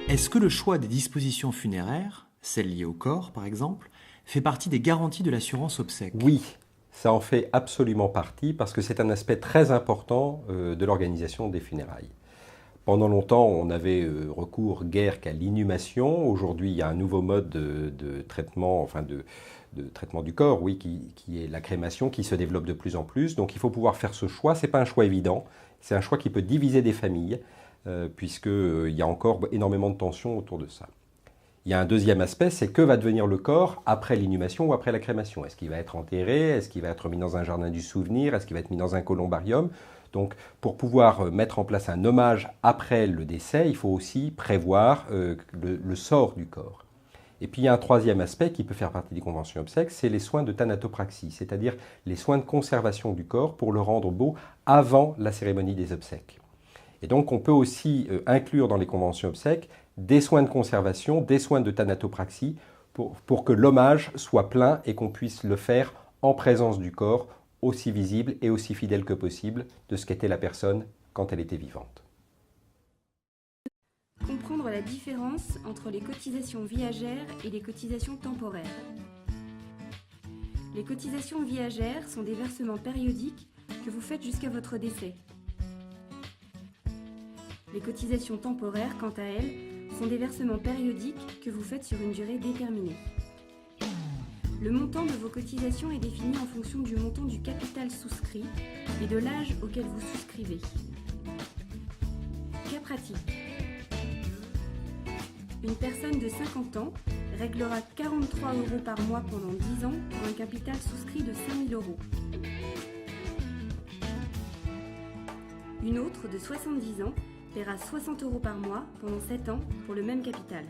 Est-ce que le choix des dispositions funéraires, celles liées au corps par exemple, fait partie des garanties de l'assurance obsèques? Oui, ça en fait absolument partie parce que c'est un aspect très important de l'organisation des funérailles. Pendant longtemps, on avait recours guère qu'à l'inhumation. Aujourd'hui, il y a un nouveau mode de traitement, de traitement du corps, oui, qui est la crémation, qui se développe de plus en plus. Donc il faut pouvoir faire ce choix. Ce n'est pas un choix évident. C'est un choix qui peut diviser des familles, puisqu'il y a encore énormément de tensions autour de ça. Il y a un deuxième aspect, c'est que va devenir le corps après l'inhumation ou après la crémation. Est-ce qu'il va être enterré? Est-ce qu'il va être mis dans un jardin du souvenir? Est-ce qu'il va être mis dans un columbarium? Donc, pour pouvoir mettre en place un hommage après le décès, il faut aussi prévoir le sort du corps. Et puis, il y a un troisième aspect qui peut faire partie des conventions obsèques, c'est les soins de thanatopraxie, c'est-à-dire les soins de conservation du corps pour le rendre beau avant la cérémonie des obsèques. Et donc, on peut aussi inclure dans les conventions obsèques des soins de conservation, des soins de thanatopraxie, pour que l'hommage soit plein et qu'on puisse le faire en présence du corps, aussi visible et aussi fidèle que possible de ce qu'était la personne quand elle était vivante. Comprendre la différence entre les cotisations viagères et les cotisations temporaires. Les cotisations viagères sont des versements périodiques que vous faites jusqu'à votre décès. Les cotisations temporaires, quant à elles, sont des versements périodiques que vous faites sur une durée déterminée. Le montant de vos cotisations est défini en fonction du montant du capital souscrit et de l'âge auquel vous souscrivez. Cas pratique. Une personne de 50 ans réglera 43 € par mois pendant 10 ans pour un capital souscrit de 5 000 €. Une autre de 70 ans paiera 60 € par mois pendant 7 ans pour le même capital.